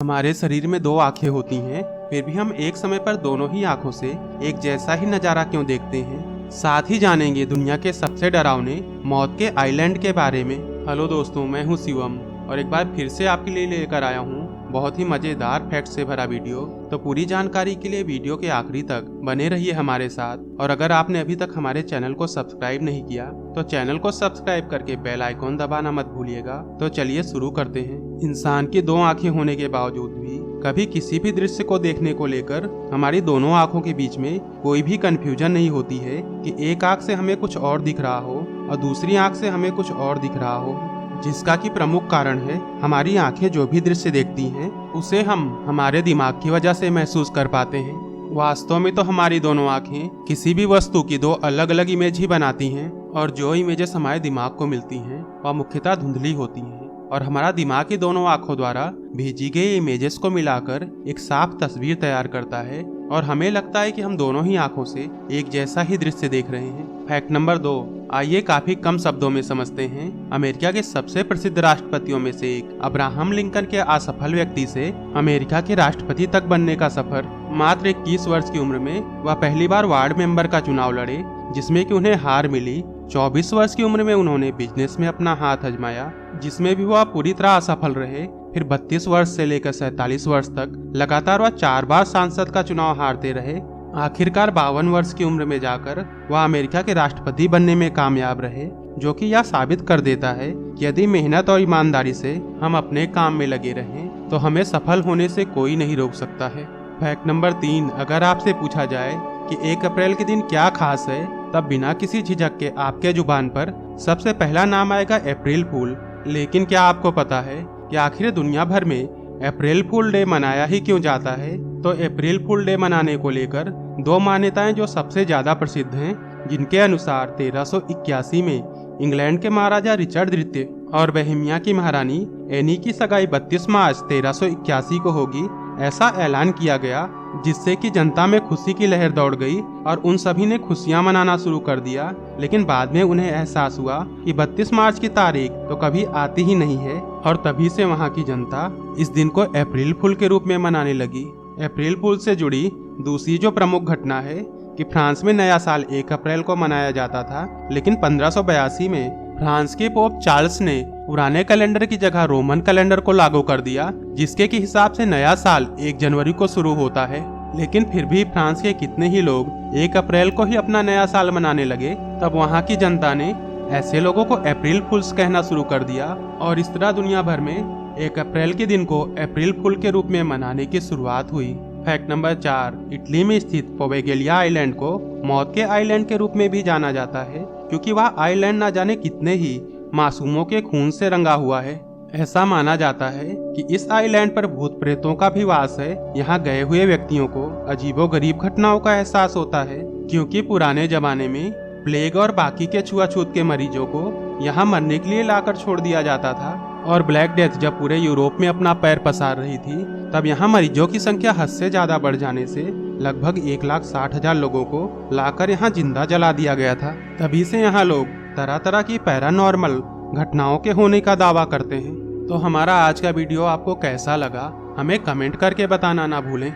हमारे शरीर में दो आंखें होती हैं, फिर भी हम एक समय पर दोनों ही आंखों से एक जैसा ही नज़ारा क्यों देखते हैं। साथ ही जानेंगे दुनिया के सबसे डरावने मौत के आइलैंड के बारे में। हेलो दोस्तों, मैं हूं शिवम और एक बार फिर से आपके लिए लेकर आया हूं बहुत ही मज़ेदार फैक्ट से भरा वीडियो। तो पूरी जानकारी के लिए वीडियो के आखिरी तक बने रहिए हमारे साथ। और अगर आपने अभी तक हमारे चैनल को सब्सक्राइब नहीं किया तो चैनल को सब्सक्राइब करके बेल आइकॉन दबाना मत भूलिएगा। तो चलिए शुरू करते हैं। इंसान की दो आंखें होने के बावजूद भी कभी किसी भी दृश्य को देखने को लेकर हमारी दोनों आंखों के बीच में कोई भी कंफ्यूजन नहीं होती है कि एक आंख से हमें कुछ और दिख रहा हो और दूसरी आंख से हमें कुछ और दिख रहा हो, जिसका कि प्रमुख कारण है हमारी आंखें जो भी दृश्य देखती हैं उसे हम हमारे दिमाग की वजह से महसूस कर पाते हैं। वास्तव में तो हमारी दोनों आंखें किसी भी वस्तु की दो अलग अलग इमेज ही बनाती हैं और जो इमेजेस हमारे दिमाग को मिलती हैं वह मुख्यतः धुंधली होती हैं और हमारा दिमाग ही दोनों आंखों द्वारा भेजी गई इमेजेस को मिलाकर एक साफ तस्वीर तैयार करता है और हमें लगता है कि हम दोनों ही आंखों से एक जैसा ही दृश्य देख रहे हैं। फैक्ट नंबर 2, आइए काफी कम शब्दों में समझते हैं अमेरिका के सबसे प्रसिद्ध राष्ट्रपतियों में से एक अब्राहम लिंकन के असफल व्यक्ति से अमेरिका के राष्ट्रपति तक बनने का सफर। मात्र 21 वर्ष की उम्र में वह पहली बार वार्ड मेंबर का चुनाव लड़े, जिसमें कि उन्हें हार मिली। 24 वर्ष की उम्र में उन्होंने बिजनेस में अपना हाथ आजमाया, जिसमें भी वह पूरी तरह असफल रहे। फिर 32 वर्ष से लेकर 47 वर्ष तक लगातार वह 4 बार सांसद का चुनाव हारते रहे। आखिरकार 52 वर्ष की उम्र में जाकर वह अमेरिका के राष्ट्रपति बनने में कामयाब रहे, जो कि यह साबित कर देता है कि यदि मेहनत और ईमानदारी से हम अपने काम में लगे रहें तो हमें सफल होने से कोई नहीं रोक सकता है। फैक्ट नंबर 3, अगर आपसे पूछा जाए कि 1 अप्रैल के दिन क्या खास है, तब बिना किसी झिझक के आपके जुबान पर सबसे पहला नाम आएगा अप्रैल फूल। लेकिन क्या आपको पता है कि आखिर दुनिया भर में अप्रैल फूल डे मनाया ही क्यों जाता है? तो अप्रैल फूल डे मनाने को लेकर दो मान्यताएं जो सबसे ज्यादा प्रसिद्ध हैं, जिनके अनुसार 1381 में इंग्लैंड के महाराजा रिचर्ड द्वितीय और बोहेमिया की महारानी एनी की सगाई 32 मार्च 1381 को होगी, ऐसा ऐलान किया गया, जिससे कि जनता में खुशी की लहर दौड़ गई और उन सभी ने खुशियां मनाना शुरू कर दिया। लेकिन बाद में उन्हें एहसास हुआ कि 32 मार्च की तारीख तो कभी आती ही नहीं है और तभी से वहां की जनता इस दिन को अप्रैल फूल के रूप में मनाने लगी। अप्रैल फूल से जुड़ी दूसरी जो प्रमुख घटना है कि फ्रांस में नया साल 1 अप्रैल को मनाया जाता था, लेकिन 1582 में फ्रांस के पोप चार्ल्स ने पुराने कैलेंडर की जगह रोमन कैलेंडर को लागू कर दिया, जिसके के हिसाब से नया साल 1 जनवरी को शुरू होता है। लेकिन फिर भी फ्रांस के कितने ही लोग 1 अप्रैल को ही अपना नया साल मनाने लगे। तब वहां की जनता ने ऐसे लोगों को अप्रैल फूल्स कहना शुरू कर दिया और इस तरह दुनिया भर में 1 अप्रैल के दिन को अप्रैल फूल के रूप में मनाने की शुरुआत हुई। फैक्ट नंबर 4, इटली में स्थित पोवेगेलिया आइलैंड को मौत के आइलैंड के रूप में भी जाना जाता है, क्योंकि वह आइलैंड ना जाने कितने ही मासूमों के खून से रंगा हुआ है। ऐसा माना जाता है कि इस आइलैंड पर भूत प्रेतों का भी वास है। यहाँ गए हुए व्यक्तियों को अजीबोगरीब घटनाओं का एहसास होता है, क्योंकि पुराने जमाने में प्लेग और बाकी के छुआछूत के मरीजों को यहाँ मरने के लिए लाकर छोड़ दिया जाता था और ब्लैक डेथ जब पूरे यूरोप में अपना पैर पसार रही थी, तब यहाँ मरीजों की संख्या हद से ज्यादा बढ़ जाने से लगभग 1,60,000 लोगों को लाकर यहाँ जिंदा जला दिया गया था। तभी से यहाँ लोग तरह तरह की पैरानॉर्मल घटनाओं के होने का दावा करते हैं। तो हमारा आज का वीडियो आपको कैसा लगा, हमें कमेंट करके बताना ना भूलें।